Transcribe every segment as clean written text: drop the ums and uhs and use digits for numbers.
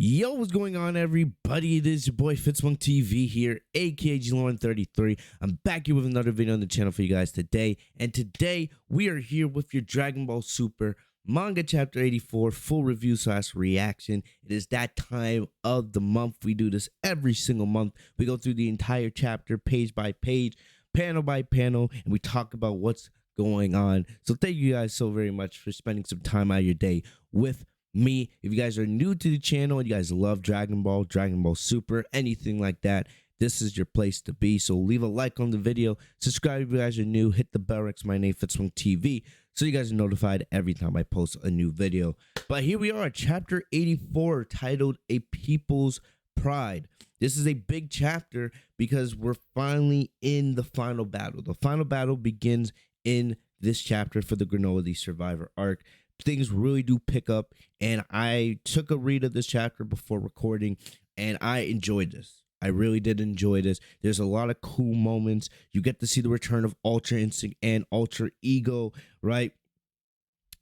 Yo, what's going on, everybody? It is your boy Fitz TV here, aka G-Lauren33. I'm back here with another video on the channel for you guys today. And today we are here with your Dragon Ball Super manga chapter 84 full review / reaction. It is that time of the month. We do this every single month. We go through the entire chapter, page by page, panel by panel, and we talk about what's going on. So thank you guys so very much for spending some time out of your day with me. If you guys are new to the channel and you guys love Dragon Ball Super, anything like that, this is your place to be. So leave a like on the video, subscribe if you guys are new, hit the bell next to my name, Fitz TV, so you guys are notified every time I post a new video. But here we are at chapter 84, titled A People's Pride. This is a big chapter because we're finally in the final battle. The final battle begins in this chapter for the Granola the Survivor arc. Things really do pick up, and I took a read of this chapter before recording, and I enjoyed this. I really did enjoy this. There's a lot of cool moments. You get to see the return of Ultra Instinct and Ultra Ego, right?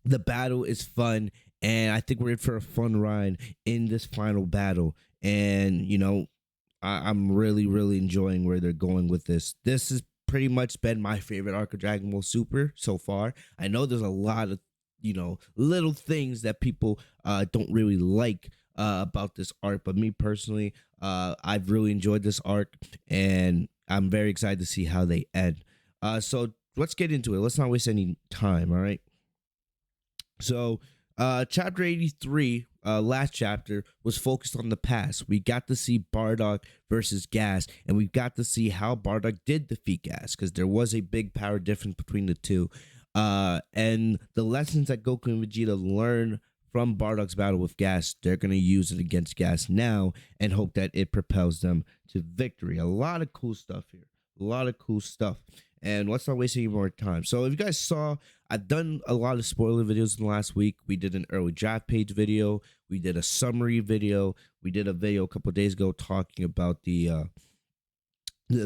The battle is fun, and I think we're in for a fun ride in this final battle. And, you know, I'm really enjoying where they're going with this. This has pretty much been my favorite arc of Dragon Ball Super so far. I know there's a lot of little things that people don't really like about this arc, but me personally, I've really enjoyed this arc, and I'm very excited to see how they end. So let's get into it. Let's not waste any time. All right. So chapter 83, last chapter, was focused on the past. We got to see Bardock versus Gas, and we got to see how Bardock did defeat Gas, because there was a big power difference between the two. And the lessons that Goku and Vegeta learned from Bardock's battle with Gas, they're going to use it against Gas now and hope that it propels them to victory. A lot of cool stuff here. A lot of cool stuff. And let's not waste any more time. So if you guys saw, I've done a lot of spoiler videos in the last week. We did an early draft page video. We did a summary video. We did a video a couple days ago talking about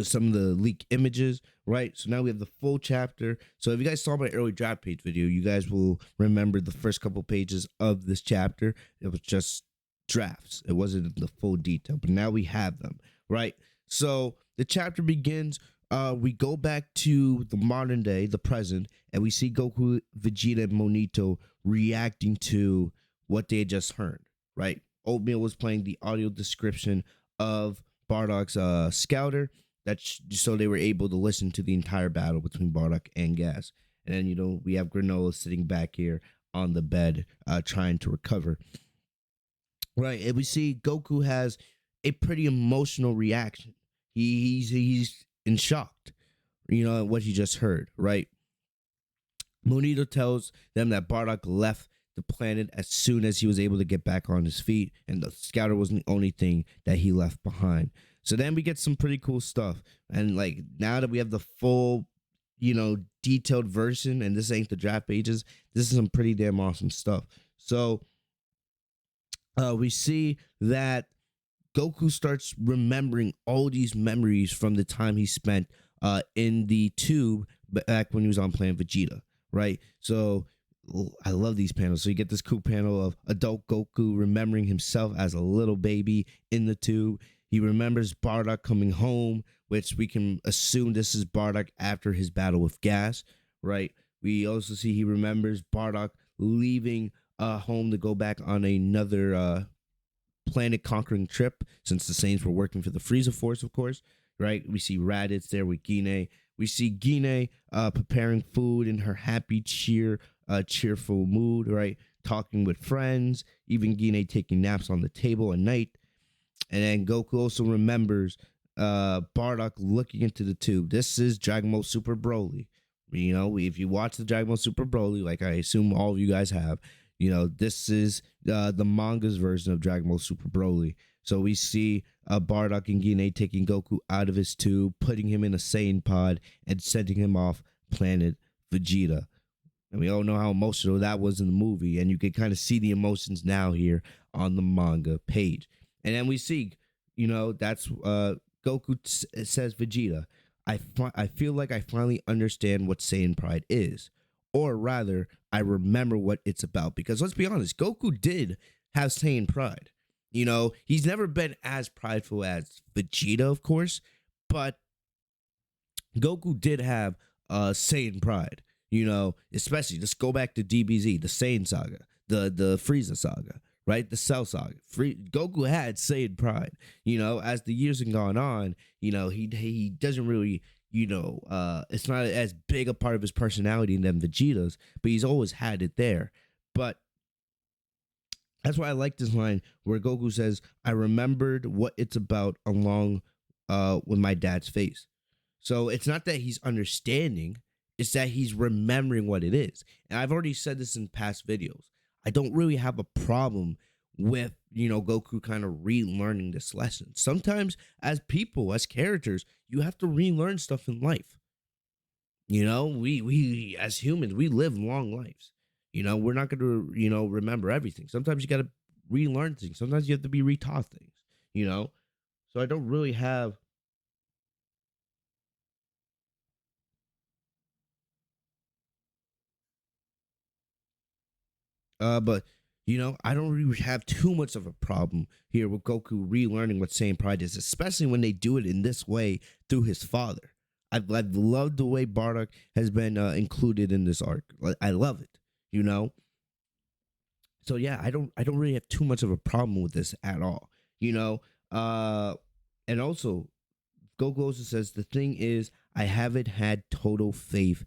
some of the leaked images, right? So now we have the full chapter. So if you guys saw my early draft page video, you guys will remember the first couple pages of this chapter. It was just drafts. It wasn't the full detail, but now we have them, right? So the chapter begins. We go back to the modern day, the present, and we see Goku, Vegeta, and Monito reacting to what they had just heard, right? Oatmeal was playing the audio description of Bardock's scouter. So they were able to listen to the entire battle between Bardock and Gas. And then, we have Granola sitting back here on the bed, trying to recover. Right, and we see Goku has a pretty emotional reaction. He's in shock, at what he just heard, right? Monito tells them that Bardock left the planet as soon as he was able to get back on his feet, and the scouter wasn't the only thing that he left behind. So then we get some pretty cool stuff. And now that we have the full, detailed version, and this ain't the draft pages, this is some pretty damn awesome stuff. So we see that Goku starts remembering all these memories from the time he spent in the tube back when he was on Planet Vegeta, right? So I love these panels. So you get this cool panel of adult Goku remembering himself as a little baby in the tube. He remembers Bardock coming home, which we can assume this is Bardock after his battle with Gas, right? We also see he remembers Bardock leaving home to go back on another planet-conquering trip, since the Saiyans were working for the Frieza Force, of course, right? We see Raditz there with Gine. We see Gine preparing food in her happy, cheerful mood, right? Talking with friends, even Gine taking naps on the table at night. And then Goku also remembers Bardock looking into the tube. This is Dragon Ball Super Broly. If you watch the Dragon Ball Super Broly, like I assume all of you guys have, this is the manga's version of Dragon Ball Super Broly. So we see Bardock and Gine taking Goku out of his tube, putting him in a Saiyan pod, and sending him off Planet Vegeta. And we all know how emotional that was in the movie, and you can kind of see the emotions now here on the manga page. And then we see, that's Goku says, Vegeta, I feel like I finally understand what Saiyan pride is. Or rather, I remember what it's about. Because let's be honest, Goku did have Saiyan pride. He's never been as prideful as Vegeta, of course, but Goku did have Saiyan pride. Especially let's go back to DBZ, the Saiyan saga, the Frieza saga, right? The Cell saga. Goku had Saiyan pride. As the years have gone on, he doesn't really, it's not as big a part of his personality than Vegeta's, but he's always had it there. But that's why I like this line where Goku says, "I remembered what it's about along with my dad's face." So it's not that he's understanding, it's that he's remembering what it is. And I've already said this in past videos. I don't really have a problem with, Goku kind of relearning this lesson. Sometimes as people, as characters, you have to relearn stuff in life. We as humans, we live long lives. We're not going to, remember everything. Sometimes you got to relearn things. Sometimes you have to be retaught things, So I don't really have but I don't really have too much of a problem here with Goku relearning what Saiyan pride is, especially when they do it in this way through his father. I've loved the way Bardock has been included in this arc. I love it, you know. So yeah, I don't really have too much of a problem with this at all, you know. Uh, and also Goku also says the thing is I haven't had total faith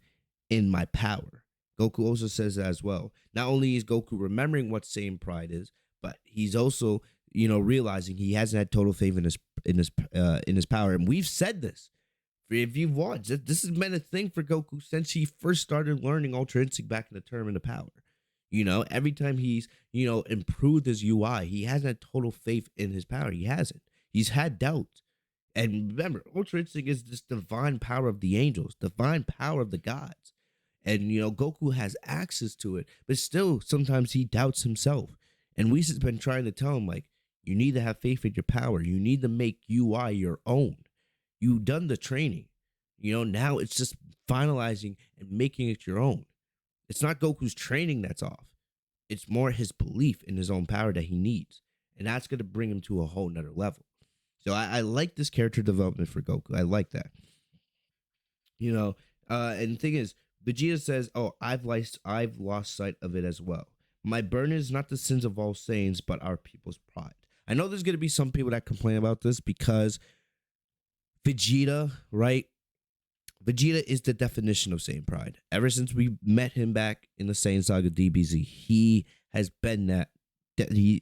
in my power. Goku also says that as well. Not only is Goku remembering what Saiyan pride is, but he's also realizing he hasn't had total faith in his power. And we've said this. If you've watched, this has been a thing for Goku since he first started learning Ultra Instinct back in the Tournament of Power. Every time he's improved his UI, he hasn't had total faith in his power. He hasn't. He's had doubts. And remember, Ultra Instinct is this divine power of the angels, divine power of the gods. And, Goku has access to it, but still sometimes he doubts himself. And Whis been trying to tell him, like, you need to have faith in your power. You need to make UI your own. You've done the training. Now it's just finalizing and making it your own. It's not Goku's training that's off. It's more his belief in his own power that he needs. And that's going to bring him to a whole nother level. So I like this character development for Goku. I like that. And the thing is, Vegeta says, "Oh, I've lost sight of it as well. My burden is not the sins of all Saiyans, but our people's pride." I know there's gonna be some people that complain about this because Vegeta, right? Vegeta is the definition of Saiyan pride. Ever since we met him back in the Saiyan Saga DBZ, he has been that he,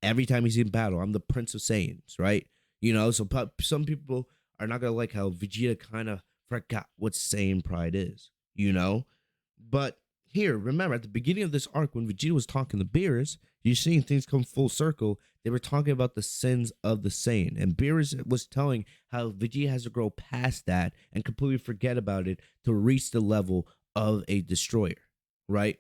every time he's in battle, I'm the Prince of Saiyans, right? So some people are not gonna like how Vegeta kind of forgot what Saiyan pride is, But here, remember at the beginning of this arc, when Vegeta was talking to Beerus, you're seeing things come full circle. They were talking about the sins of the Saiyan, and Beerus was telling how Vegeta has to grow past that and completely forget about it to reach the level of a destroyer, right?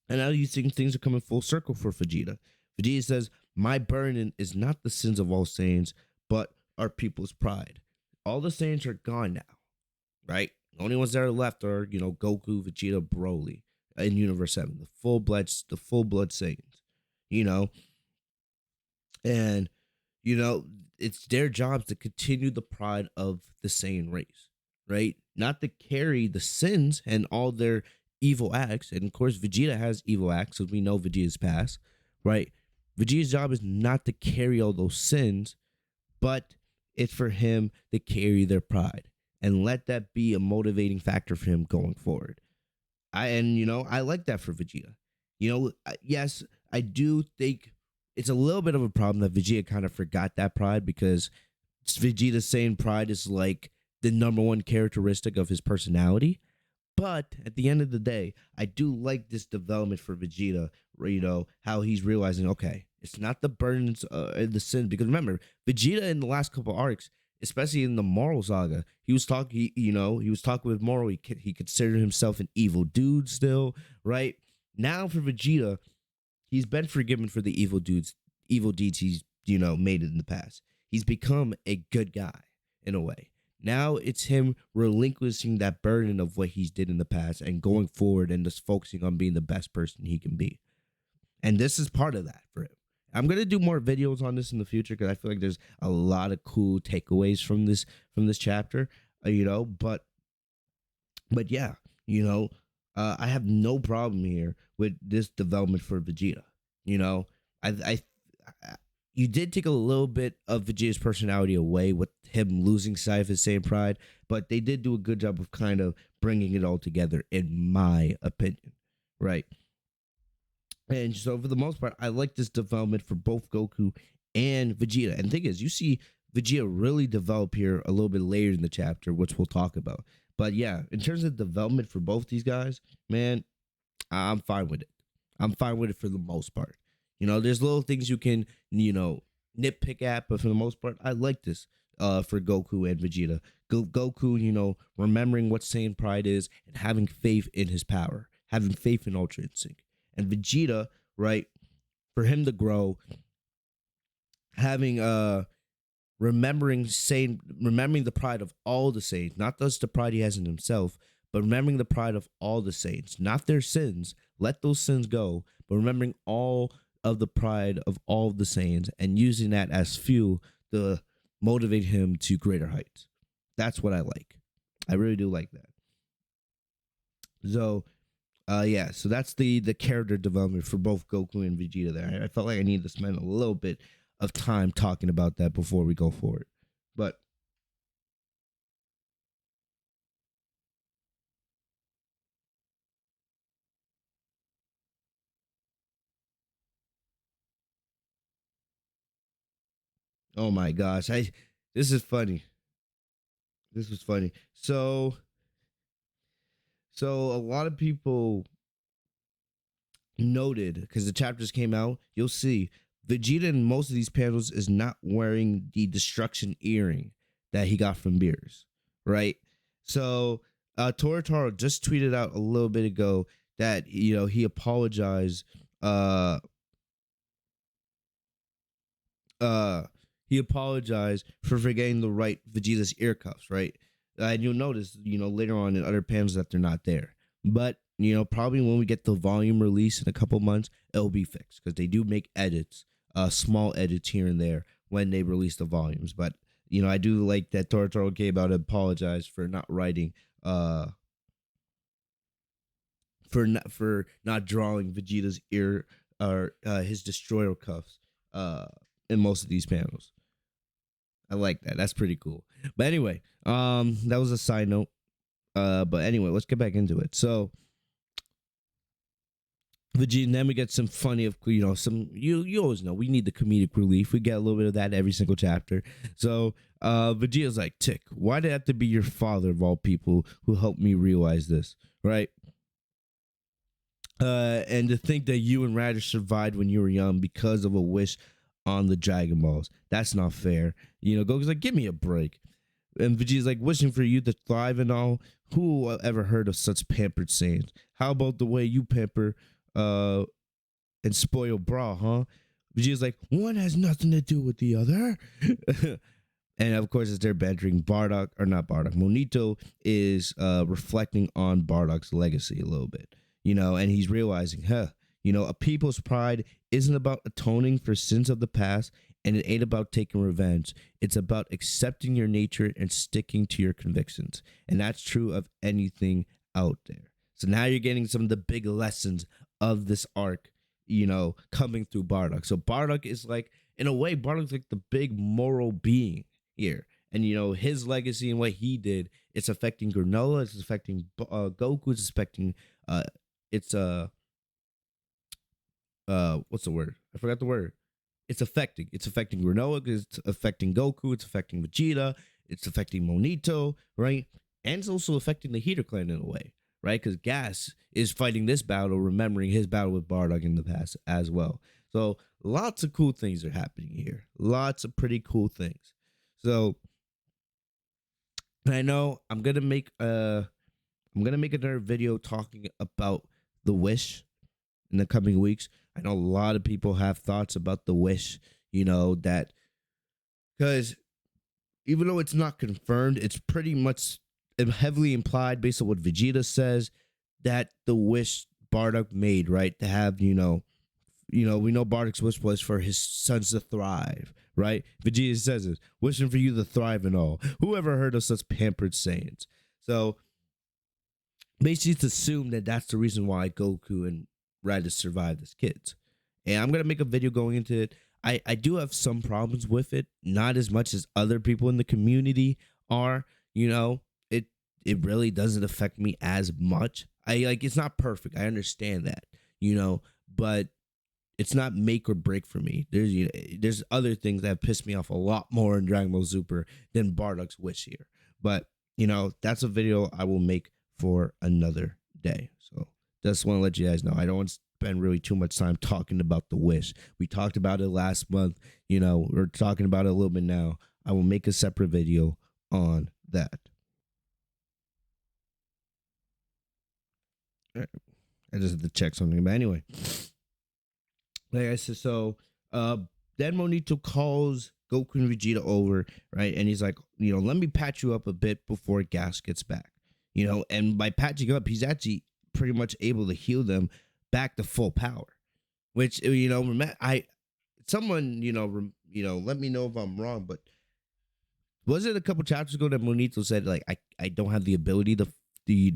And now you think things are coming full circle for Vegeta. Vegeta says, "My burden is not the sins of all Saiyans, but our people's pride." All the Saiyans are gone now, right? The only ones that are left are, Goku, Vegeta, Broly in Universe 7, the full blood Saiyans, you know, and it's their jobs to continue the pride of the Saiyan race, right? Not to carry the sins and all their evil acts. And of course, Vegeta has evil acts, as we know Vegeta's past, right? Vegeta's job is not to carry all those sins, but it's for him to carry their pride and let that be a motivating factor for him going forward. I like that for Vegeta. Yes, I do think it's a little bit of a problem that Vegeta kind of forgot that pride because Vegeta saying pride is like the number one characteristic of his personality. But at the end of the day, I do like this development for Vegeta, where, how he's realizing, okay, it's not the burdens and the sins. Because remember, Vegeta in the last couple arcs, especially in the Moral Saga, he was talking, he was talking with Moral. He considered himself an evil dude still, right? Now for Vegeta, he's been forgiven for the evil deeds he's, made in the past. He's become a good guy in a way. Now it's him relinquishing that burden of what he's did in the past and going forward and just focusing on being the best person he can be. And this is part of that for him. I'm gonna do more videos on this in the future because I feel like there's a lot of cool takeaways from this chapter. You know, but yeah, you know, I have no problem here with this development for Vegeta. You know, I you did take a little bit of Vegeta's personality away with him losing sight of his same pride, but they did do a good job of kind of bringing it all together, in my opinion. Right. And so for the most part, I like this development for both Goku and Vegeta. And the thing is, you see Vegeta really develop here a little bit later in the chapter, which we'll talk about. But yeah, in terms of development for both these guys, man, I'm fine with it. I'm fine with it for the most part. You know, there's little things you can, nitpick at, but for the most part, I like this for Goku and Vegeta. Goku, remembering what Saiyan pride is and having faith in his power, having faith in Ultra Instinct. And Vegeta, right, for him to grow, having remembering the pride of all the Saiyans, not just the pride he has in himself, but remembering the pride of all the Saiyans, not their sins. Let those sins go, but remembering all of the pride of all of the Saiyans and using that as fuel to motivate him to greater heights. That's what I like. I really do like that. So, yeah, so that's the character development for both Goku and Vegeta there. I felt like I needed to spend a little bit of time talking about that before we go forward. But oh my gosh, I this is funny. This was funny. So a lot of people noted because the chapters came out, you'll see Vegeta in most of these panels is not wearing the destruction earring that he got from Beers, right? So Toritaro just tweeted out a little bit ago that he apologized. Uh, uh, he apologized for forgetting to write Vegeta's ear cuffs, right? And you'll notice, later on in other panels that they're not there. But probably when we get the volume release in a couple months, it'll be fixed because they do make edits, small edits here and there when they release the volumes. But I do like that Torotoro came out and apologized for not writing, for not drawing Vegeta's ear or his destroyer cuffs, in most of these panels. I like that. That's pretty cool. But anyway, that was a side note. But anyway, let's get back into it. So Vegeta, and then we get some funny of some you always know we need the comedic relief. We get a little bit of that every single chapter. So Vegeta's like, Tick, why did it have to be your father of all people who helped me realize this, right? And to think that you and Radish survived when you were young because of a wish on the Dragon Balls. That's not fair. Goku's like, give me a break. And Vegeta's like, wishing for you to thrive and all. Who ever heard of such pampered Saiyans? How about the way you pamper and spoil Bra, huh? Vegeta's like, one has nothing to do with the other. And of course, as they're bantering, Monito is reflecting on Bardock's legacy a little bit, and he's realizing, a people's pride isn't about atoning for sins of the past, and it ain't about taking revenge. It's about accepting your nature and sticking to your convictions. And that's true of anything out there. So now you're getting some of the big lessons of this arc, coming through Bardock. So Bardock is like, in a way, Bardock's like the big moral being here. And, his legacy and what he did, it's affecting Granola, it's affecting Goku, it's affecting, what's the word? I forgot the word. It's affecting Granola, it's affecting Goku, it's affecting Vegeta, it's affecting Monito, right? And it's also affecting the Heater Clan in a way, right? Because Gas is fighting this battle, remembering his battle with Bardock in the past as well. So lots of cool things are happening here. Lots of pretty cool things. So I know I'm gonna make another video talking about the Wish in the coming weeks. I know a lot of people have thoughts about the Wish, that because even though it's not confirmed, it's pretty much heavily implied based on what Vegeta says that the Wish Bardock made, right? To have, we know Bardock's wish was for his sons to thrive, right? Vegeta says it, wishing for you to thrive and all. Whoever heard of such pampered Saiyans? So basically, it's assumed that that's the reason why Goku and Raditz survived as kids. And I'm gonna make a video going into it. I do have some problems with it, not as much as other people in the community are. It really doesn't affect me as much. It's not perfect. I understand that, but it's not make or break for me. There's other things that have pissed me off a lot more in Dragon Ball Super than Bardock's wish here. But that's a video I will make for another day. So just want to let you guys know. I don't want to spend really too much time talking about the wish. We talked about it last month. We're talking about it a little bit now. I will make a separate video on that. I just had to check something. But anyway, like I said, so then Monito calls Goku and Vegeta over, right? And he's like, let me patch you up a bit before Gas gets back. And by patching up, he's actually pretty much able to heal them back to full power. Which, let me know if I'm wrong, but was it a couple chapters ago that Monito said, like, I don't have the ability to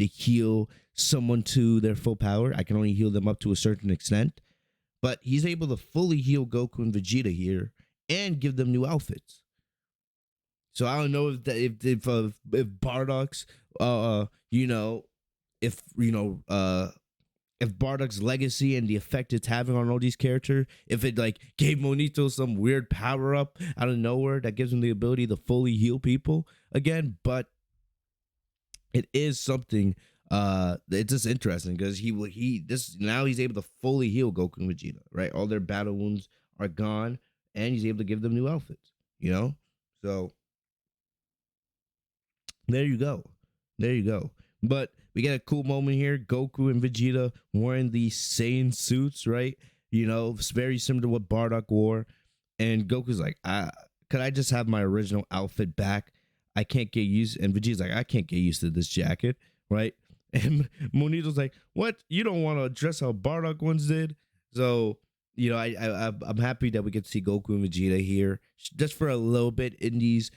heal someone to their full power. I can only heal them up to a certain extent. But he's able to fully heal Goku and Vegeta here and give them new outfits. So I don't know if Bardock's if Bardock's legacy and the effect it's having on all these characters, if it like gave Monito some weird power up out of nowhere that gives him the ability to fully heal people again. But it is something it's just interesting because now he's able to fully heal Goku and Vegeta, right? All their battle wounds are gone and he's able to give them new outfits, So there you go. But we get a cool moment here. Goku and Vegeta wearing these Saiyan suits, right? It's very similar to what Bardock wore. And Goku's like, could I just have my original outfit back? I can't get used. And Vegeta's like, I can't get used to this jacket, right? And Monito's like, what? You don't want to dress how Bardock once did? So, I'm happy that we get to see Goku and Vegeta here just for a little bit in these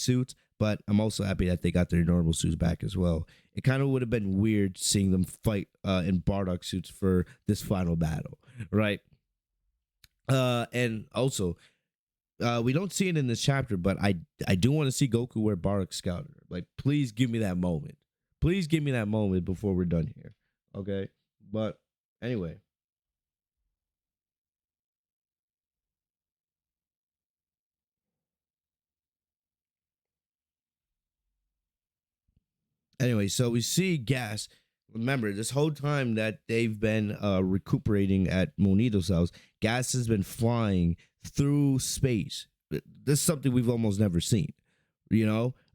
suits. But I'm also happy that they got their normal suits back as well. It kind of would have been weird seeing them fight in Bardock suits for this final battle, right? And also, we don't see it in this chapter, but I do want to see Goku wear Bardock's scouter. Like, please give me that moment. Please give me that moment before we're done here. Okay? But anyway. Anyway, so we see Gas. Remember, this whole time that they've been recuperating at Monito's house, Gas has been flying through space. This is something we've almost never seen.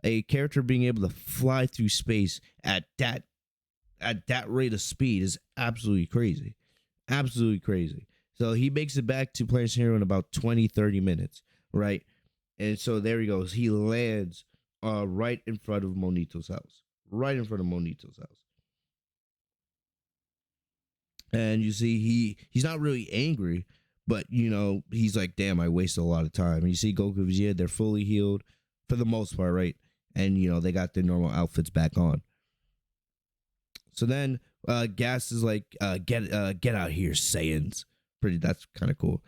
A character being able to fly through space at that rate of speed is absolutely crazy. Absolutely crazy. So he makes it back to Planet Hero in about 20-30 minutes, right? And so there he goes. He lands right in front of Monito's house. Right in front of Monito's house. And you see he's not really angry, but he's like, damn, I wasted a lot of time. And you see Goku and Vegeta, they're fully healed for the most part, right? And they got their normal outfits back on. So then Gas is like, get out here, Saiyans. That's kind of cool.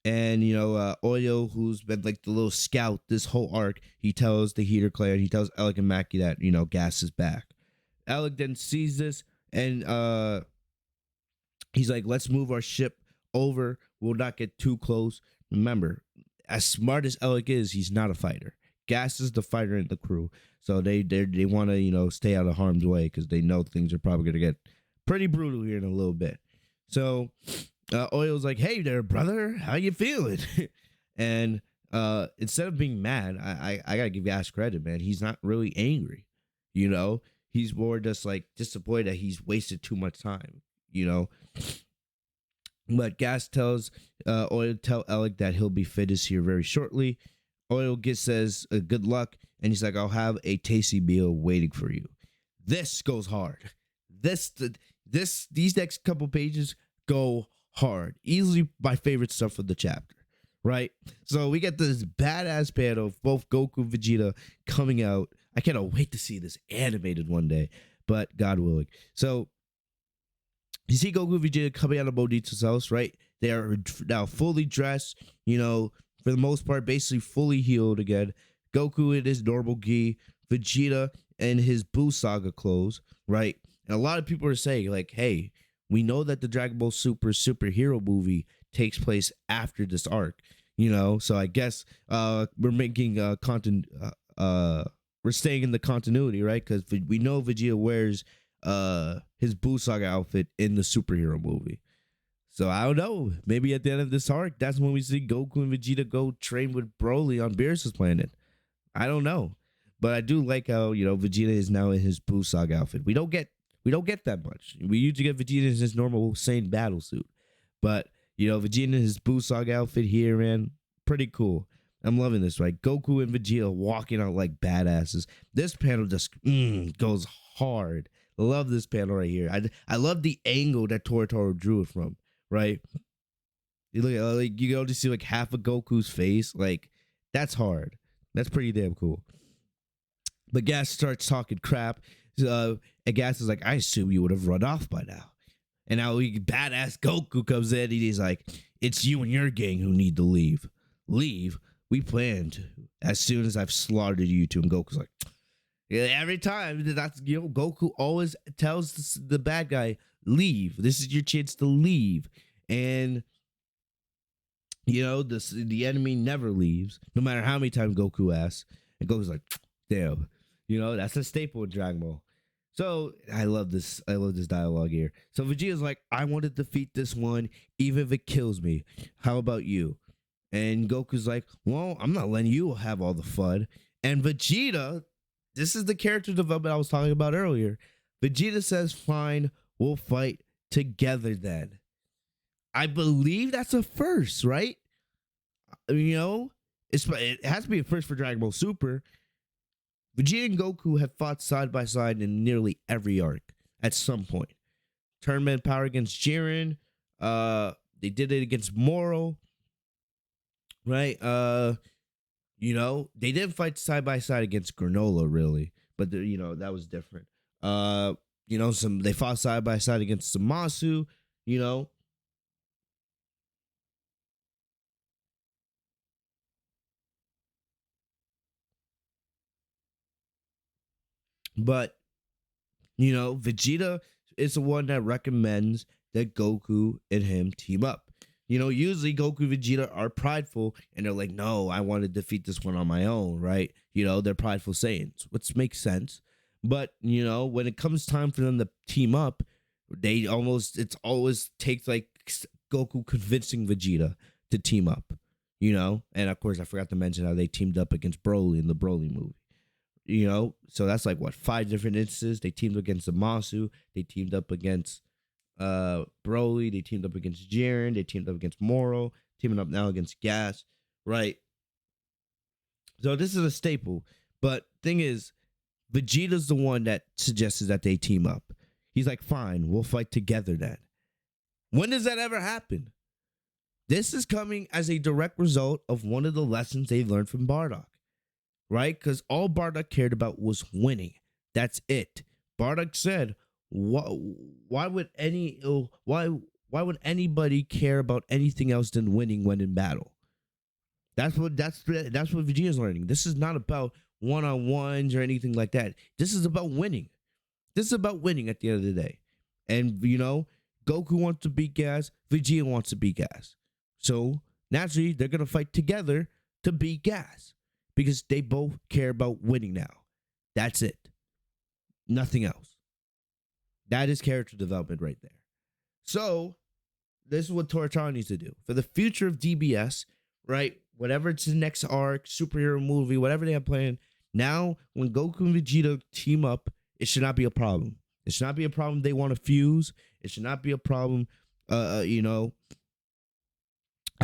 And Oyo, who's been like the little scout this whole arc, he tells the Heater Clan, he tells Alec and Maki that Gas is back. Alec then sees this and he's like, let's move our ship over. We'll not get too close. Remember, as smart as Alec is, he's not a fighter. Gas is the fighter in the crew, so they want to stay out of harm's way because they know things are probably gonna get pretty brutal here in a little bit. So Oyo's like, hey there, brother, how you feeling? And instead of being mad, I gotta give Gas credit, man. He's not really angry. He's more just like disappointed that he's wasted too much time. But Gas tells Oyo, tell Alec that he'll be fittest here very shortly. Oyo says good luck, and he's like, I'll have a tasty meal waiting for you. This goes hard. These next couple pages go hard. Easily my favorite stuff of the chapter, right? So we get this badass panel of both Goku and Vegeta coming out. I cannot wait to see this animated one day, but God willing. So you see Goku and Vegeta coming out of Bonita's house, right? They are now fully dressed, for the most part, basically fully healed again. Goku in his normal gi, Vegeta in his Buu Saga clothes, right? And a lot of people are saying, like, hey, we know that the Dragon Ball Super superhero movie takes place after this arc, So I guess we're making content. We're staying in the continuity, right? Because we know Vegeta wears his Buu Saga outfit in the superhero movie. So I don't know. Maybe at the end of this arc, that's when we see Goku and Vegeta go train with Broly on Beerus' planet. I don't know, but I do like how Vegeta is now in his Buu Saga outfit. We don't get that much. We usually get Vegeta in his normal Saiyan battle suit, but Vegeta in his Buu Saga outfit here, man, pretty cool. I'm loving this, right? Goku and Vegeta walking out like badasses. This panel just goes hard. Love this panel right here. I love the angle that Toritaro drew it from, right? You look at you can only see like half of Goku's face. Like, that's hard. That's pretty damn cool. But Gas starts talking crap. And Gas is like, I assume you would have run off by now. And now badass Goku comes in and he's like, it's you and your gang who need to leave. Leave? We planned as soon as I've slaughtered you two. And Goku's like, yeah, every time that's Goku always tells the bad guy, leave. This is your chance to leave. And the enemy never leaves, no matter how many times Goku asks. And Goku's like, damn. That's a staple in Dragon Ball. So I love this. I love this dialogue here. So Vegeta's like, I want to defeat this one, even if it kills me. How about you? And Goku's like, well, I'm not letting you have all the fun. And Vegeta, this is the character development I was talking about earlier. Vegeta says, fine, we'll fight together then. I believe that's a first, right? It has to be a first for Dragon Ball Super. Vegeta and Goku have fought side by side in nearly every arc at some point. Tournament power against Jiren. They did it against Moro. Right? They didn't fight side by side against Granola, really. But that was different. They fought side by side against Zamasu, But Vegeta is the one that recommends that Goku and him team up. Usually Goku and Vegeta are prideful and they're like, no, I want to defeat this one on my own, right? They're prideful Saiyans, which makes sense. But, when it comes time for them to team up, it always takes like Goku convincing Vegeta to team up, And of course, I forgot to mention how they teamed up against Broly in the Broly movie. So that's like 5 different instances. They teamed up against Zamasu. They teamed up against Broly. They teamed up against Jiren. They teamed up against Moro. Teaming up now against Gas, right? So this is a staple. But thing is, Vegeta's the one that suggested that they team up. He's like, fine, we'll fight together then. When does that ever happen? This is coming as a direct result of one of the lessons they've learned from Bardock. Right? Because all Bardock cared about was winning. That's it. Bardock said, why would anybody care about anything else than winning when in battle? That's what Vegeta's learning. This is not about one-on-ones or anything like that. This is about winning. This is about winning at the end of the day. And Goku wants to beat Gas, Vegeta wants to beat Gas. So naturally, they're gonna fight together to beat Gas. Because they both care about winning now. That's it. Nothing else. That is character development right there. So, this is what Toritaro needs to do. For the future of DBS, right? Whatever it's the next arc, superhero movie, whatever they have planned, now, when Goku and Vegeta team up, it should not be a problem. It should not be a problem they want to fuse. It should not be a problem, at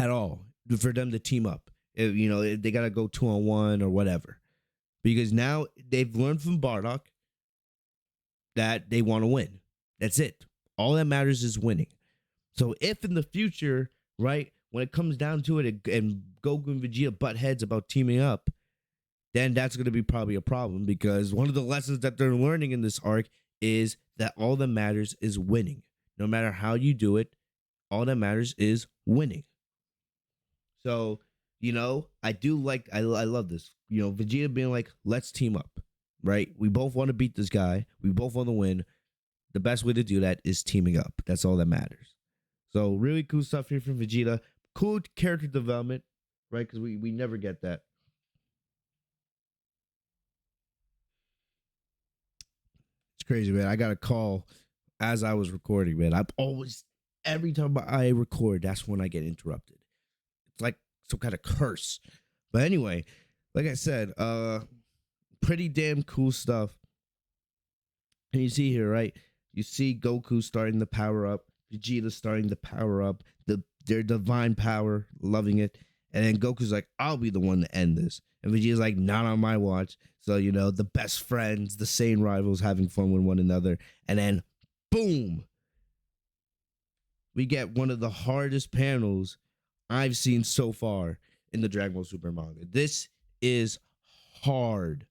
all for them to team up. If they got to go 2-on-1 or whatever. Because now they've learned from Bardock that they want to win. That's it. All that matters is winning. So if in the future, right, when it comes down to it, and Goku and Vegeta butt heads about teaming up, then that's going to be probably a problem, because one of the lessons that they're learning in this arc is that all that matters is winning. No matter how you do it, all that matters is winning. So, I do like, I love this. Vegeta being like, let's team up, right? We both want to beat this guy. We both want to win. The best way to do that is teaming up. That's all that matters. So, really cool stuff here from Vegeta. Cool character development, right? Because we never get that. It's crazy, man. I got a call as I was recording, man. Every time I record, that's when I get interrupted. It's like some kind of curse. But anyway, like I said, pretty damn cool stuff. And you see here, right? You see Goku starting to power up, Vegeta starting to power up, their divine power, loving it. And then Goku's like, I'll be the one to end this. And Vegeta's like, not on my watch. So, the best friends, the Saiyan rivals having fun with one another. And then, boom, we get one of the hardest panels I've seen so far in the Dragon Ball Super manga. This is hard.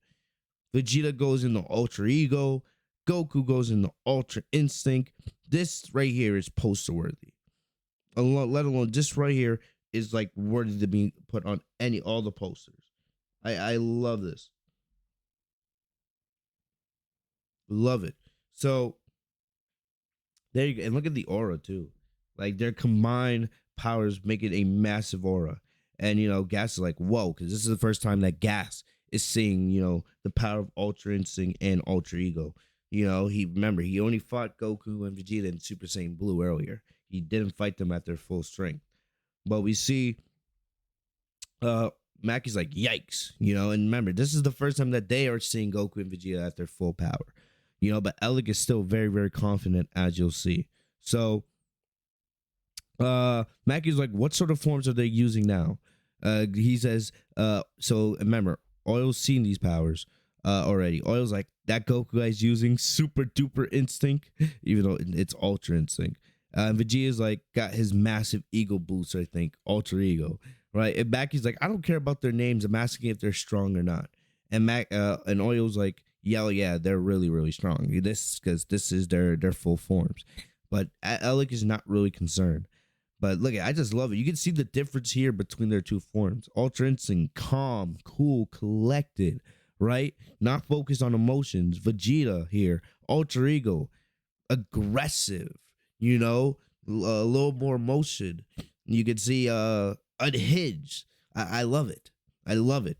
Vegeta goes into Ultra Ego. Goku goes into Ultra Instinct. This right here is poster worthy. Let alone this right here is like worthy to be put on all the posters. I love this. Love it. So there you go. And look at the aura too. Like their combined powers make it a massive aura. And Gas is like, whoa, because this is the first time that Gas is seeing, the power of Ultra Instinct and Ultra Ego. He only fought Goku and Vegeta in Super Saiyan Blue earlier. He didn't fight them at their full strength. But we see Maki's like, yikes, and remember, this is the first time that they are seeing Goku and Vegeta at their full power. But Alec is still very, very confident, as you'll see. So Maki's like, what sort of forms are they using now? He says, so remember, Oil's seen these powers already. Oil's like, that Goku guy's using super duper instinct, even though it's Ultra Instinct. Vegeta's like got his massive ego boost, I think, Ultra Ego, right? And Maki's like, I don't care about their names. I'm asking if they're strong or not. And and Oil's like, yeah, they're really, really strong. Because this is their full forms. But Alec is not really concerned. But look, I just love it. You can see the difference here between their two forms. Ultra Instinct, calm, cool, collected, right? Not focused on emotions. Vegeta here, Ultra Ego, aggressive, a little more emotion. You can see unhinged. I love it. I love it.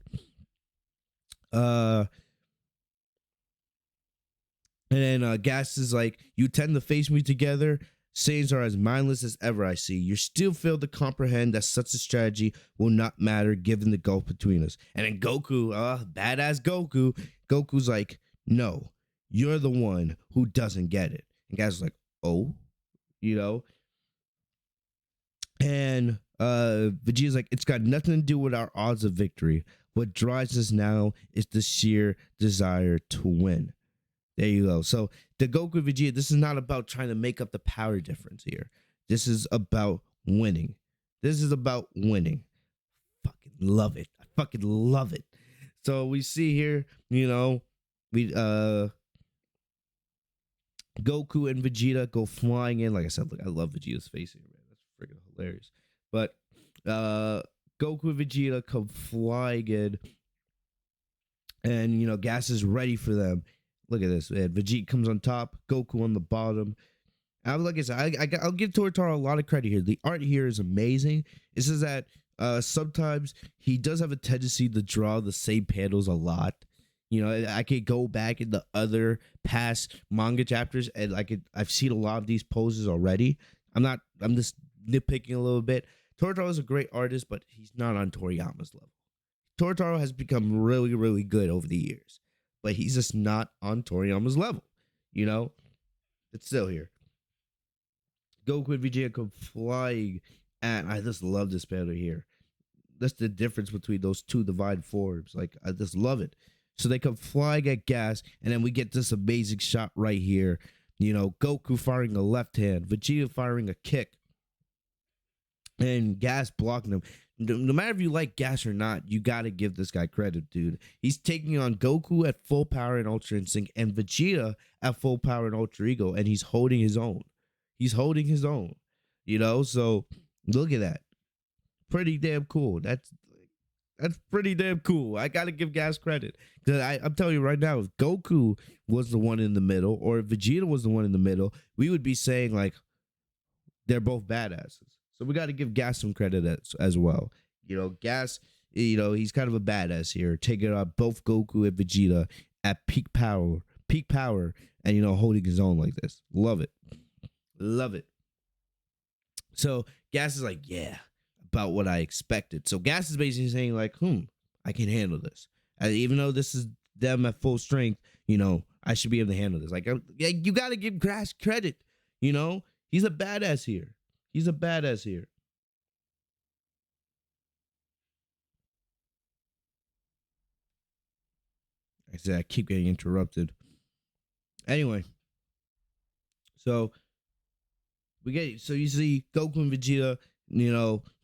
And then Gas is like, you tend to face me together. Saiyans are as mindless as ever, I see. You still fail to comprehend that such a strategy will not matter given the gulf between us. And then Goku, badass Goku, Goku's like, no, you're the one who doesn't get it. And Gas is like, oh, And Vegeta's like, it's got nothing to do with our odds of victory. What drives us now is the sheer desire to win. There you go. So the Goku Vegeta, this is not about trying to make up the power difference here. This is about winning. Fucking love it. I fucking love it. So we see here, Goku and Vegeta go flying in. Like I said, look, I love Vegeta's face here, man. That's freaking hilarious. But Goku and Vegeta come flying in, and Gas is ready for them. Look at this, man. Vegeta comes on top, Goku on the bottom. Like I said, I'll give Tortaro a lot of credit here. The art here is amazing. It says that sometimes he does have a tendency to draw the same panels a lot. I could go back in the other past manga chapters, and I've seen a lot of these poses already. I'm just nitpicking a little bit. Tortaro is a great artist, but he's not on Toriyama's level. Tortaro has become really, really good over the years, but he's just not on Toriyama's level. It's still here. Goku and Vegeta come flying, and I just love this panel here. That's the difference between those two divine forms. Like, I just love it. So they come flying at Gas, and then we get this amazing shot right here. Goku firing a left hand, Vegeta firing a kick. and Gas blocking him. No matter if you like Gas or not, you gotta give this guy credit, dude. He's taking on Goku at full power and Ultra Instinct, and Vegeta at full power and Ultra Ego, and he's holding his own. He's holding his own. So look at that. Pretty damn cool. That's pretty damn cool. I gotta give Gas credit. Cause I'm telling you right now, if Goku was the one in the middle, or if Vegeta was the one in the middle, we would be saying like they're both badasses. So we got to give Gas some credit as well. Gas, he's kind of a badass here, taking out both Goku and Vegeta at peak power, and holding his own like this. Love it, love it. So Gas is like, yeah, about what I expected. So Gas is basically saying like, I can handle this. Even though this is them at full strength, I should be able to handle this. Like, yeah, you got to give Gas credit. He's a badass here. He's a badass here. I said I keep getting interrupted. Anyway, so you see Goku and Vegeta,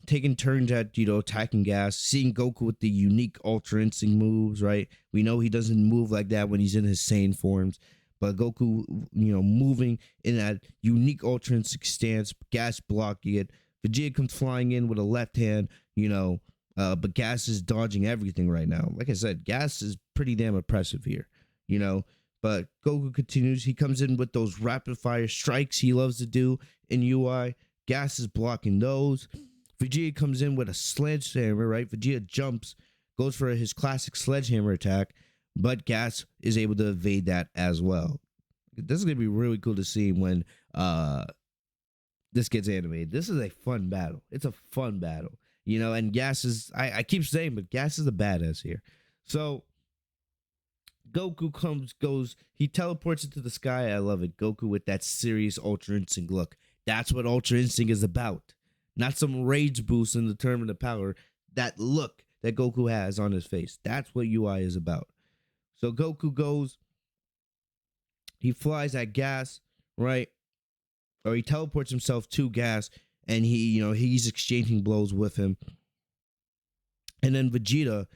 taking turns at attacking Gas, seeing Goku with the unique Ultra Instinct moves, right? We know he doesn't move like that when he's in his Saiyan forms. But Goku, moving in that unique Ultra Instinct stance, Gas blocking it. Vegeta comes flying in with a left hand, but Gas is dodging everything right now. Like I said, Gas is pretty damn impressive here, But Goku continues. He comes in with those rapid fire strikes he loves to do in UI. Gas is blocking those. Vegeta comes in with a sledgehammer, right? Vegeta jumps, goes for his classic sledgehammer attack, but Gas is able to evade that as well. This is going to be really cool to see when this gets animated. This is a fun battle. It's a fun battle, and Gas is, I keep saying, but Gas is a badass here. So Goku goes, he teleports into the sky. I love it. Goku with that serious Ultra Instinct look. That's what Ultra Instinct is about. Not some rage boost in the term of the power. That look that Goku has on his face. That's what UI is about. So Goku goes, he flies at Gas, right? Or he teleports himself to Gas, and he's exchanging blows with him. And then Vegeta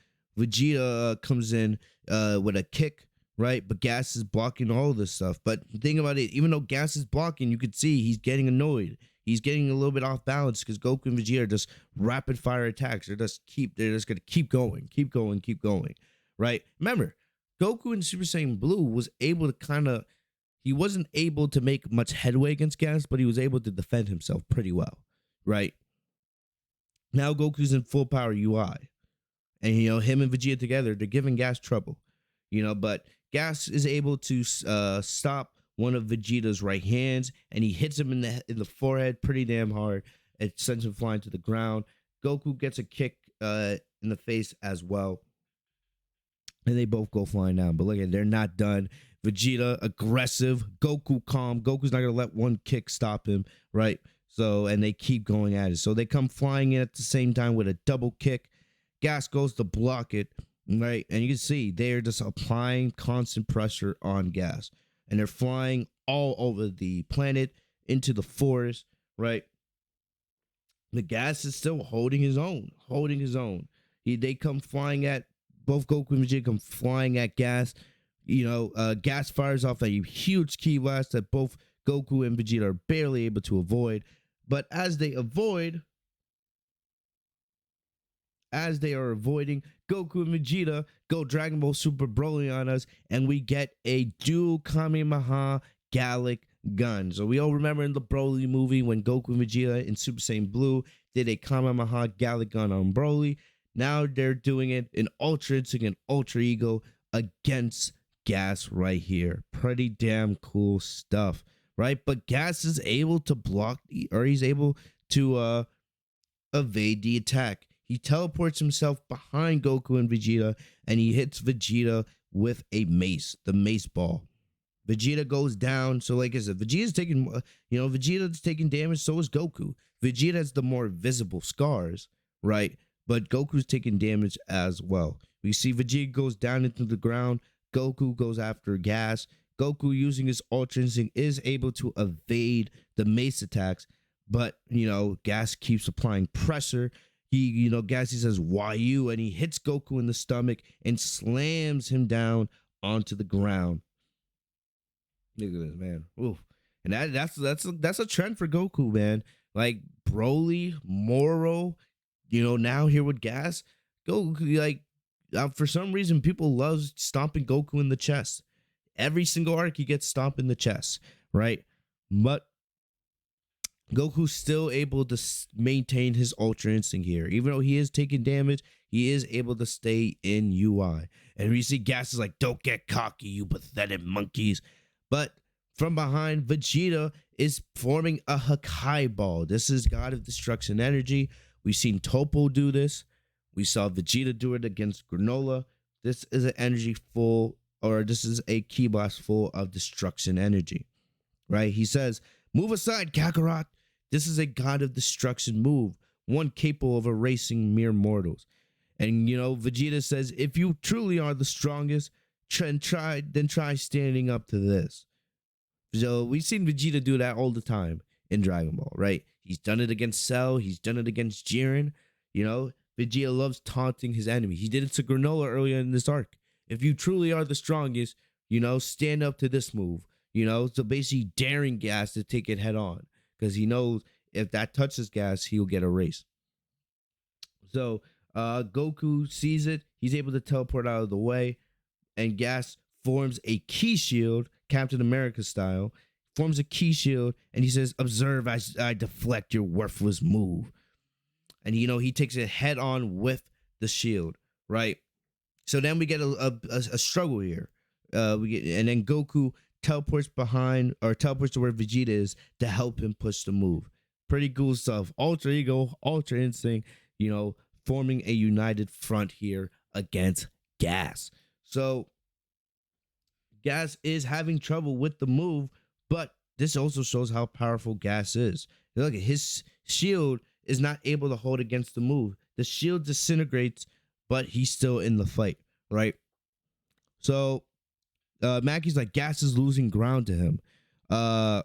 comes in with a kick, right? But Gas is blocking all of this stuff. But think about it, even though Gas is blocking, you could see he's getting annoyed. He's getting a little bit off balance because Goku and Vegeta are just rapid fire attacks. They're just gonna keep going, right? Remember, Goku in Super Saiyan Blue was able to he wasn't able to make much headway against Gas, but he was able to defend himself pretty well, right? Now Goku's in full power UI. And, him and Vegeta together, they're giving Gas trouble, but Gas is able to stop one of Vegeta's right hands, and he hits him in the forehead pretty damn hard. It sends him flying to the ground. Goku gets a kick in the face as well. And they both go flying down. But look at, they're not done. Vegeta aggressive, Goku calm. Goku's not gonna let one kick stop him, right? So, and they keep going at it. So they come flying in at the same time with a double kick. Gas goes to block it, right? And you can see they're just applying constant pressure on Gas. And they're flying all over the planet into the forest, right? The Gas is still holding his own. They come flying at, both Goku and Vegeta come flying at Gas. Gas fires off a huge ki blast that both Goku and Vegeta are barely able to avoid. But as they are avoiding, Goku and Vegeta go Dragon Ball Super Broly on us, and we get a dual Kamehameha Gallic gun. So we all remember in the Broly movie when Goku and Vegeta in Super Saiyan Blue did a Kamehameha Gallic gun on Broly. Now they're doing it in Ultra Instinct and Ultra Ego against Gas right here. Pretty damn cool stuff, right? But Gas is able to he's able to evade the attack. He teleports himself behind Goku and Vegeta, and he hits Vegeta with a mace, the mace ball. Vegeta goes down. So like I said, Vegeta's taking damage, so is Goku. Vegeta has the more visible scars, right? But Goku's taking damage as well. We see Vegeta goes down into the ground. Goku goes after Gas. Goku, using his Ultra Instinct, is able to evade the mace attacks, But Gas keeps applying pressure. Gas, he says, "Why you?" And he hits Goku in the stomach and slams him down onto the ground. Look at this, man. Oof. And that's a trend for Goku, man. Like Broly, Moro, now here with Gas, Goku, like for some reason people love stomping Goku in the chest. Every single arc he gets stomped in the chest, right? But Goku's still able to maintain his Ultra Instinct here. Even though he is taking damage, he is able to stay in UI. And we see Gas is like, "Don't get cocky, you pathetic monkeys." But from behind, Vegeta is forming a Hakai Ball. This is God of Destruction energy. We've seen Topo do this. We saw Vegeta do it against Granola. This is an energy full, or this is a Ki Blast full of destruction energy, right? He says, "Move aside, Kakarot. This is a God of Destruction move, one capable of erasing mere mortals." And Vegeta says, "If you truly are the strongest, try standing up to this." So we've seen Vegeta do that all the time in Dragon Ball, right? He's done it against Cell. He's done it against Jiren. Vegeta loves taunting his enemy. He did it to Granola earlier in this arc. If you truly are the strongest, stand up to this move. So basically daring Gas to take it head on, because he knows if that touches Gas, he'll get erased. So Goku sees it. He's able to teleport out of the way, and Gas forms a Ki shield, Captain America style, forms a Ki shield, and he says, "Observe as I deflect your worthless move." And he takes it head on with the shield, right? So then we get a struggle here. And then Goku teleports to where Vegeta is to help him push the move. Pretty cool stuff. Ultra Ego, Ultra Instinct, forming a united front here against Gas. So Gas is having trouble with the move, but this also shows how powerful Gas is. Look at his shield is not able to hold against the move. The shield disintegrates, but he's still in the fight, right? So Mackey's like, Gas is losing ground to him. And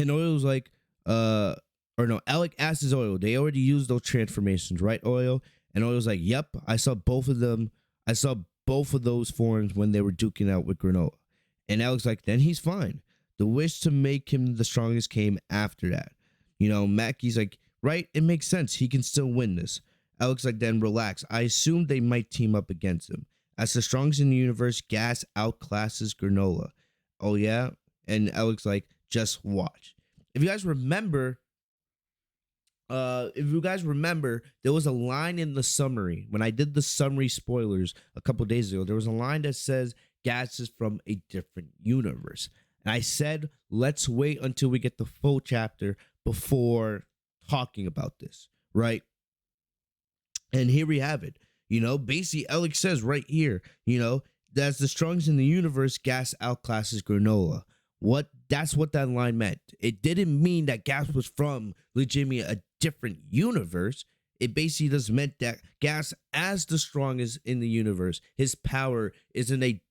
Oil's like, Alec asks Oil, they already used those transformations, right, Oil? And Oil's like, "Yep, I saw both of them. I saw both of those forms when they were duking out with Granola." And Alec's like, "Then he's fine. The wish to make him the strongest came after that." Mackey's like, "Right, it makes sense. He can still win this." Alec's like, "Then relax. I assumed they might team up against him. As the strongest in the universe, Gas outclasses Granola." "Oh, yeah?" And Alec's like, "Just watch." If you guys remember, there was a line in the summary. When I did the summary spoilers a couple days ago, there was a line that says Gas is from a different universe. And I said, let's wait until we get the full chapter before talking about this, right? And here we have it. Basically, Alex says right here, that's the strongest in the universe, Gas outclasses Granola. That's what that line meant. It didn't mean that Gas was from legitimately a different universe. It basically just meant that Gas, as the strongest in the universe, his power is on a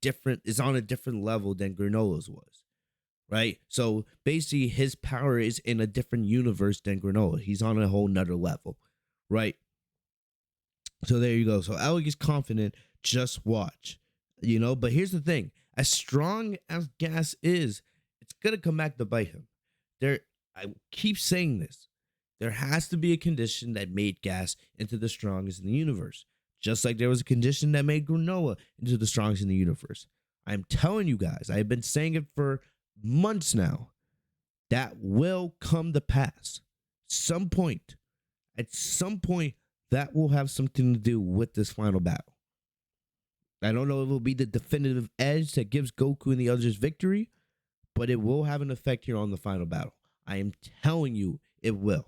different level than Granola's was. Right? So basically his power is in a different universe than Granola. He's on a whole nother level. Right? So there you go. So Alec is confident. Just watch. But here's the thing. As strong as Gas is, it's going to come back to bite him. I keep saying this. There has to be a condition that made Gas into the strongest in the universe. Just like there was a condition that made Granola into the strongest in the universe. I'm telling you guys, I've been saying it for months now. That will come to pass. At some point, that will have something to do with this final battle. I don't know if it will be the definitive edge that gives Goku and the others victory, but it will have an effect here on the final battle. I am telling you, it will.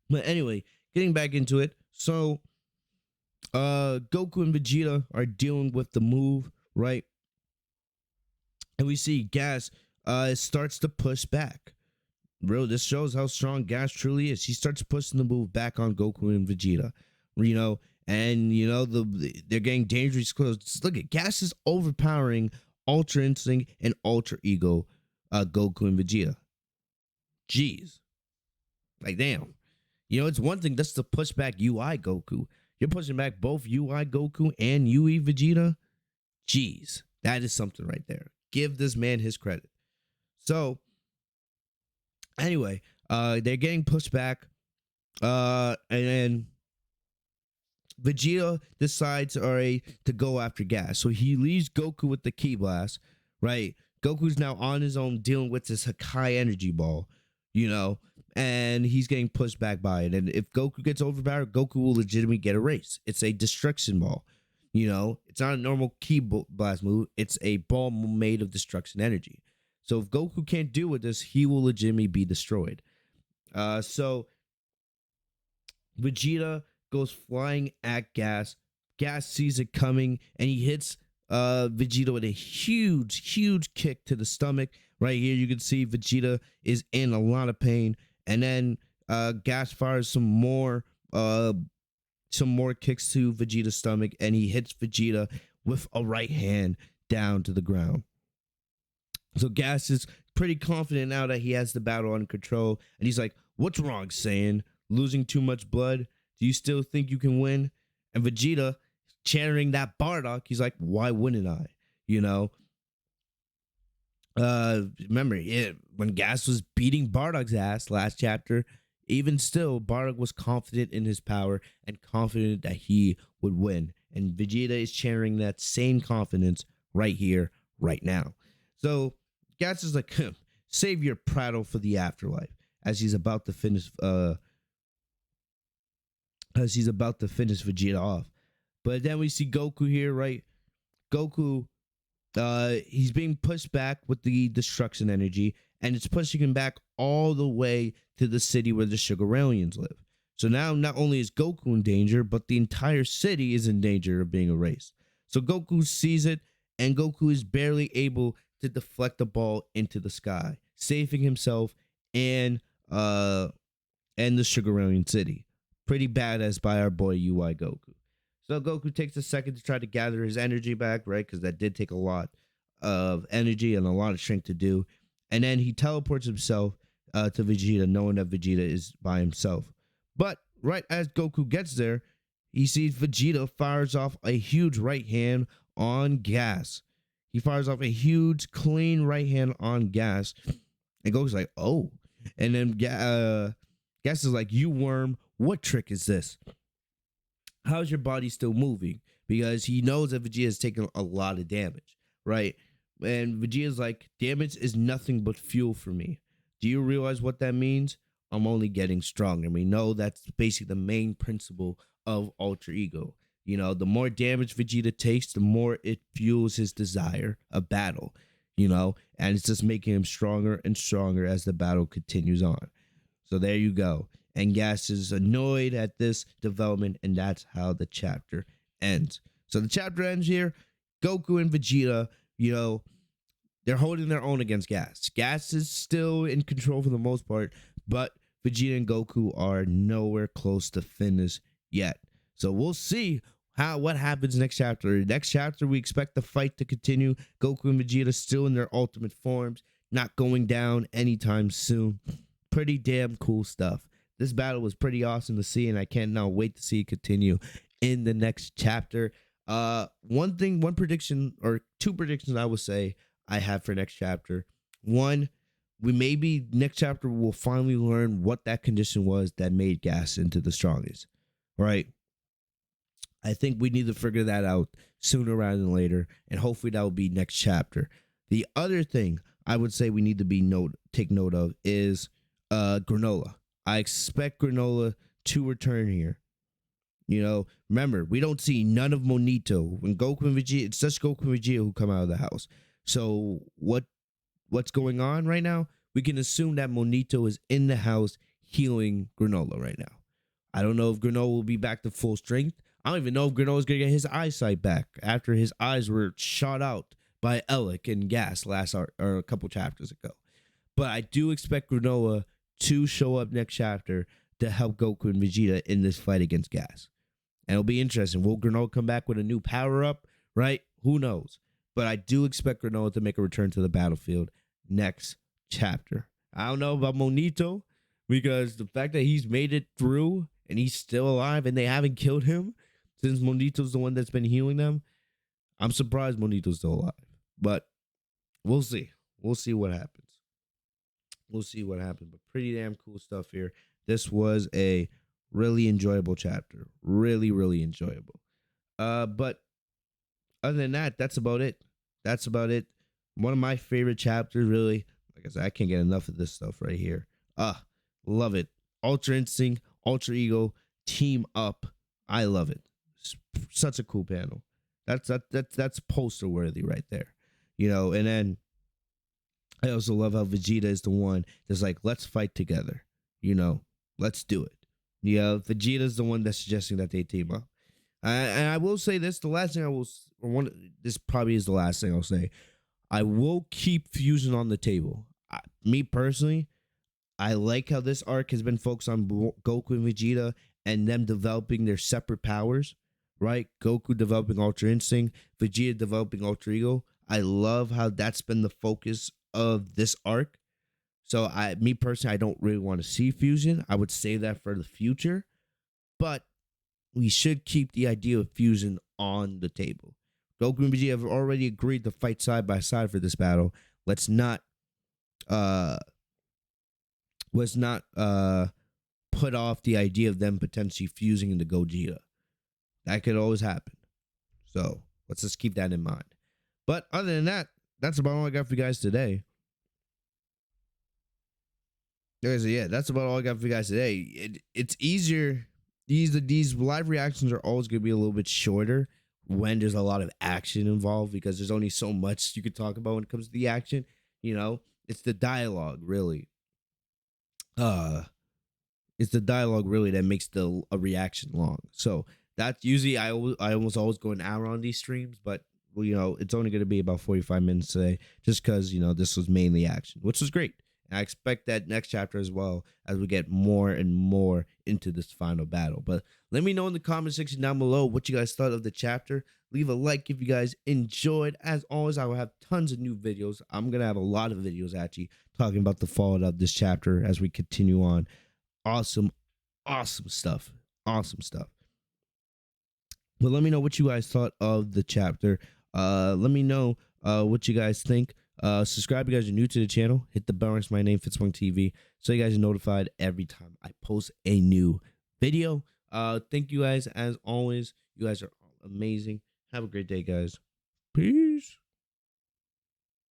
But anyway, getting back into it. So, Goku and Vegeta are dealing with the move, right? And we see Gas starts to push back. Bro, this shows how strong Gas truly is. He starts pushing the move back on Goku and Vegeta. They're getting dangerously close. Look at Gas is overpowering Ultra Instinct and Ultra Ego Goku and Vegeta. Jeez. Like, damn. It's one thing just to push back UI Goku. You're pushing back both UI Goku and UE Vegeta. Jeez. That is something right there. Give this man his credit. So, anyway, they're getting pushed back. And then Vegeta decides, all right, to go after Gas. So he leaves Goku with the Ki Blast, right? Goku's now on his own dealing with this high energy ball, and he's getting pushed back by it. And if Goku gets overpowered, Goku will legitimately get erased. It's a destruction ball. It's not a normal Ki Blast move. It's a ball made of destruction energy. So if Goku can't deal with this, he will legitimately be destroyed. So Vegeta goes flying at Gas. Gas sees it coming, and he hits Vegeta with a huge kick to the stomach. Right here, you can see Vegeta is in a lot of pain, and then Gas fires some more kicks to Vegeta's stomach, and he hits Vegeta with a right hand down to the ground. So Gas is pretty confident now that he has the battle under control, and he's like, "What's wrong, Saiyan? Losing too much blood? Do you still think you can win?" And Vegeta, channeling that Bardock, he's like, "Why wouldn't I?" Remember, when Gas was beating Bardock's ass last chapter, even still, Bardock was confident in his power and confident that he would win. And Vegeta is channeling that same confidence right here, right now. So Gas is like, "Save your prattle for the afterlife," as he's about to finish Vegeta off. But then we see Goku here, right? Goku, he's being pushed back with the destruction energy, and it's pushing him back all the way to the city where the Sugar Aliens live. So now not only is Goku in danger, but the entire city is in danger of being erased. So Goku sees it, and Goku is barely able to deflect the ball into the sky, saving himself and the Sugar Alien City. Pretty badass by our boy UI Goku. So Goku takes a second to try to gather his energy back, right? Because that did take a lot of energy and a lot of strength to do. And then he teleports himself to Vegeta, knowing that Vegeta is by himself. But right as Goku gets there, he sees Vegeta fires off a huge right hand on Gas. He fires off a huge, clean right hand on Gas. And Goku's like, "Oh." And then Gas is like, "You worm, what trick is this? How's your body still moving?" Because he knows that Vegeta has taken a lot of damage, right? And Vegeta's like, "Damage is nothing but fuel for me. Do you realize what that means? I'm only getting stronger." And we know that's basically the main principle of Alter Ego. The more damage Vegeta takes, the more it fuels his desire of battle, and it's just making him stronger and stronger as the battle continues on. So there you go. And Gas is annoyed at this development, and that's how the chapter ends. So the chapter ends here. Goku and Vegeta, they're holding their own against Gas. Gas is still in control for the most part, but Vegeta and Goku are nowhere close to finish yet. So we'll see what happens next chapter. Next chapter, we expect the fight to continue. Goku and Vegeta still in their ultimate forms, not going down anytime soon. Pretty damn cool stuff. This battle was pretty awesome to see, and I can't now wait to see it continue in the next chapter. One prediction or two predictions I would say I have for next chapter. One, next chapter we'll finally learn what that condition was that made Gas into the strongest, right? I think we need to figure that out sooner rather than later, and hopefully that will be next chapter. The other thing I would say we need to take note of is Granola. I expect Granola to return here. Remember, we don't see none of Monito. When Goku and Vegeta, it's just Goku and Vegeta who come out of the house. So what's going on right now? We can assume that Monito is in the house healing Granola right now. I don't know if Granola will be back to full strength. I don't even know if Granola is going to get his eyesight back after his eyes were shot out by Elec and Gas or a couple chapters ago. But I do expect Granola to show up next chapter to help Goku and Vegeta in this fight against Gas. And it'll be interesting. Will Granola come back with a new power-up, right? Who knows? But I do expect Granola to make a return to the battlefield next chapter. I don't know about Monito because the fact that he's made it through and he's still alive and they haven't killed him since Monito's the one that's been healing them. I'm surprised Monito's still alive, but we'll see. We'll see what happens. We'll see what happens. But pretty damn cool stuff here. This was a really enjoyable chapter. Really, really enjoyable. But other than that, that's about it. That's about it. One of my favorite chapters, really. Like I said, I can't get enough of this stuff right here. Love it. Ultra Instinct, Ultra Ego, team up. I love it. Such a cool panel. That's poster worthy right there. You know, and then I also love how Vegeta is the one that's like, let's fight together. You know, let's do it. Yeah, Vegeta's the one that's suggesting that they team up. And I will say this: the last thing I will, this probably is the last thing I'll say. I will keep Fusion on the table. Me personally, I like how this arc has been focused on Goku and Vegeta and them developing their separate powers. Right, Goku developing Ultra Instinct, Vegeta developing Ultra Ego. I love how that's been the focus of this arc. So me personally, I don't really want to see Fusion. I would save that for the future, but we should keep the idea of Fusion on the table. Goku and Vegeta have already agreed to fight side by side for this battle. Let's not put off the idea of them potentially fusing into Gogeta. That could always happen. So let's just keep that in mind. But other than that, that's about all I got for you guys today. Yeah, that's about all I got for you guys today. It's easier. These live reactions are always going to be a little bit shorter when there's a lot of action involved because there's only so much you could talk about when it comes to the action. You know, it's the dialogue really. It's the dialogue really that makes a reaction long. So that's usually I almost always go an hour on these streams, but well, you know, it's only going to be about 45 minutes today, just because you know this was mainly action, which was great. And I expect that next chapter as well as we get more and more into this final battle. But let me know in the comment section down below what you guys thought of the chapter. Leave a like if you guys enjoyed. As always, I will have tons of new videos. I'm gonna have a lot of videos actually talking about the fallout of this chapter as we continue on. Awesome stuff. Awesome stuff. But let me know what you guys thought of the chapter. Let me know what you guys think. Subscribe if you guys are new to the channel. Hit the bell next to my name, Fitz TV, so you guys are notified every time I post a new video. Thank you guys as always. You guys are amazing. Have a great day, guys. Peace.